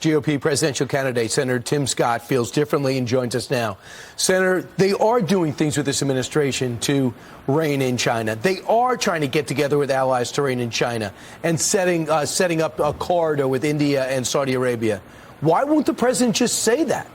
GOP presidential candidate Senator Tim Scott feels differently and joins us now. Senator, they are doing things with this administration to rein in China. They are trying to get together with allies to rein in China and setting up a corridor with India and Saudi Arabia. Why won't the president just say that?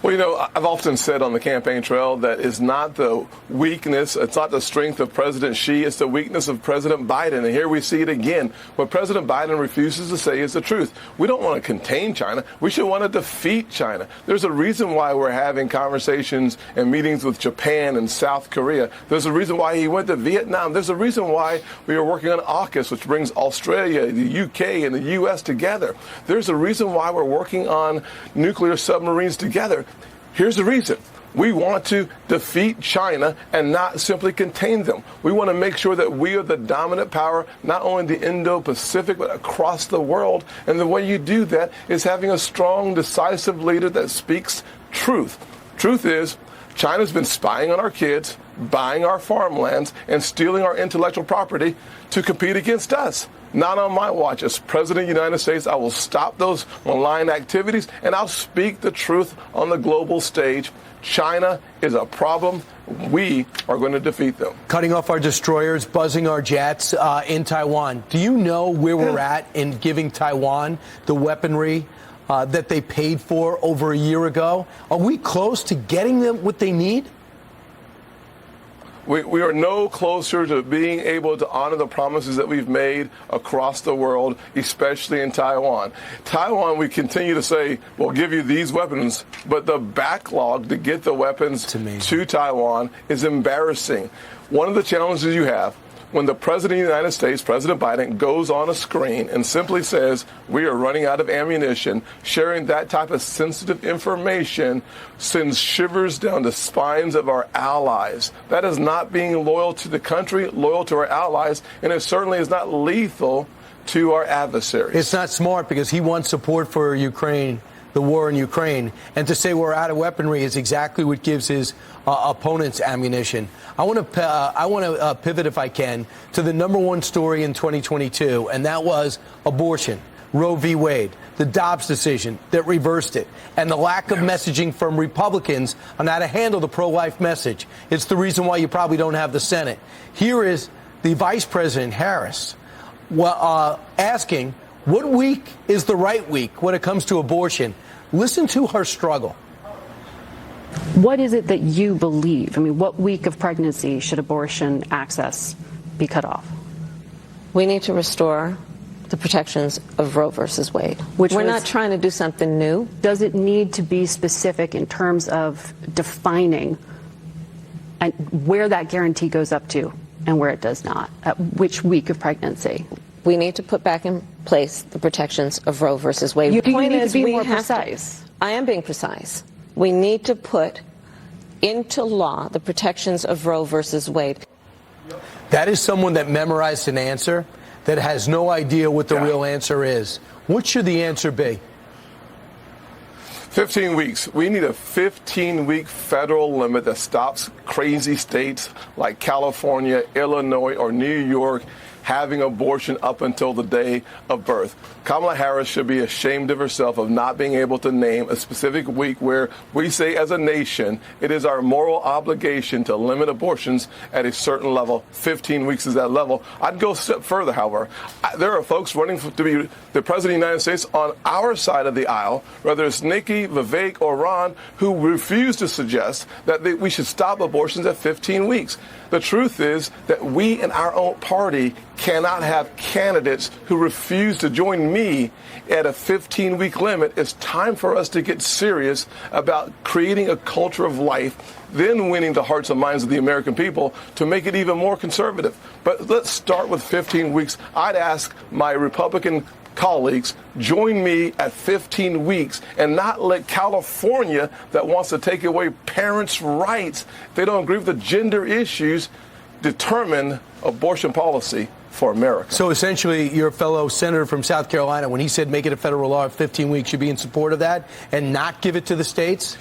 Well, you know, I've often said on the campaign trail that it's not the weakness, it's not the strength of President Xi, it's the weakness of President Biden. And here we see it again. What President Biden refuses to say is the truth. We don't want to contain China. We should want to defeat China. There's a reason why we're having conversations and meetings with Japan and South Korea. There's a reason why he went to Vietnam. There's a reason why we are working on AUKUS, which brings Australia, the UK, and the U.S. together. There's a reason why we're working on nuclear submarines together. Here's the reason. We want to defeat China and not simply contain them. We want to make sure that we are the dominant power, not only in the Indo-Pacific, but across the world. And the way you do that is having a strong, decisive leader that speaks truth. Truth is, China's been spying on our kids, buying our farmlands, and stealing our intellectual property to compete against us. Not on my watch. As President of the United States, I will stop those malign activities, and I'll speak the truth on the global stage. China is a problem. We are going to defeat them. Cutting off our destroyers, buzzing our jets in Taiwan. Do you know where we're at in giving Taiwan the weaponry that they paid for over a year ago? Are we close to getting them what they need? We are no closer to being able to honor the promises that we've made across the world, especially in Taiwan. Taiwan, we continue to say, we'll give you these weapons, but the backlog to get the weapons to Taiwan is embarrassing. One of the challenges you have when the President of the United States, President Biden, goes on a screen and simply says, we are running out of ammunition, sharing that type of sensitive information sends shivers down the spines of our allies. That is not being loyal to the country, loyal to our allies, and it certainly is not lethal to our adversaries. It's not smart because he wants support for Ukraine, the war in Ukraine, and to say we're out of weaponry is exactly what gives his opponents ammunition. I want to pivot, if I can, to the number one story in 2022, and that was abortion. Roe v. Wade, the Dobbs decision that reversed it, and the lack of messaging from Republicans on how to handle the pro-life message. It's the reason why you probably don't have the Senate. Here is the Vice President Harris asking, what week is the right week when it comes to abortion? Listen to her struggle. What is it that you believe? I mean, what week of pregnancy should abortion access be cut off? We need to restore the protections of Roe versus Wade. We're not trying to do something new. Does it need to be specific in terms of defining and where that guarantee goes up to and where it does not? At which week of pregnancy? We need to put back in place the protections of Roe versus Wade. The point is, be more precise. I am being precise. We need to put into law the protections of Roe versus Wade. That is someone that memorized an answer that has no idea what the real answer is. What should the answer be? 15 weeks. We need a 15-week federal limit that stops crazy states like California, Illinois, or New York having abortion up until the day of birth. Kamala Harris should be ashamed of herself of not being able to name a specific week where we say as a nation it is our moral obligation to limit abortions at a certain level. 15 weeks is that level. I'd go a step further, however. There are folks running to be the President of the United States on our side of the aisle, whether it's Nikki, Vivek, or Ron, who refuse to suggest that we should stop abortions at 15 weeks. The truth is that we in our own party cannot have candidates who refuse to join me at a 15-week limit. It's time for us to get serious about creating a culture of life, then winning the hearts and minds of the American people to make it even more conservative. But let's start with 15 weeks. I'd ask my Republican colleagues, join me at 15 weeks and not let California, that wants to take away parents' rights, if they don't agree with the gender issues, determine abortion policy for America. So essentially, your fellow senator from South Carolina, when he said make it a federal law of 15 weeks, should be in support of that and not give it to the states?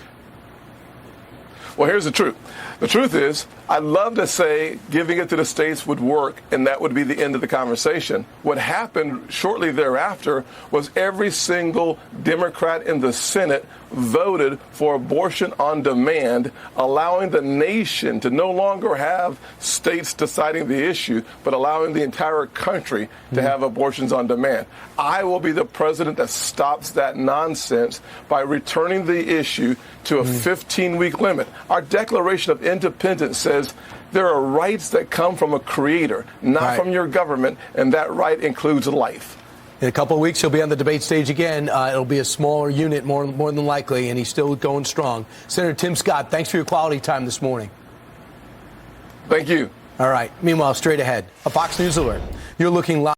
Well, here's the truth. The truth is, I'd love to say giving it to the states would work and that would be the end of the conversation. What happened shortly thereafter was every single Democrat in the Senate voted for abortion on demand, allowing the nation to no longer have states deciding the issue, but allowing the entire country to have abortions on demand. I will be the president that stops that nonsense by returning the issue to a 15-week limit. Our Declaration of Independence says there are rights that come from a creator, not from your government, and that right includes life. In a couple of weeks, he'll be on the debate stage again. It'll be a smaller unit, more than likely, and he's still going strong. Senator Tim Scott, thanks for your quality time this morning. Thank you. All right. Meanwhile, straight ahead, a Fox News alert. You're looking live.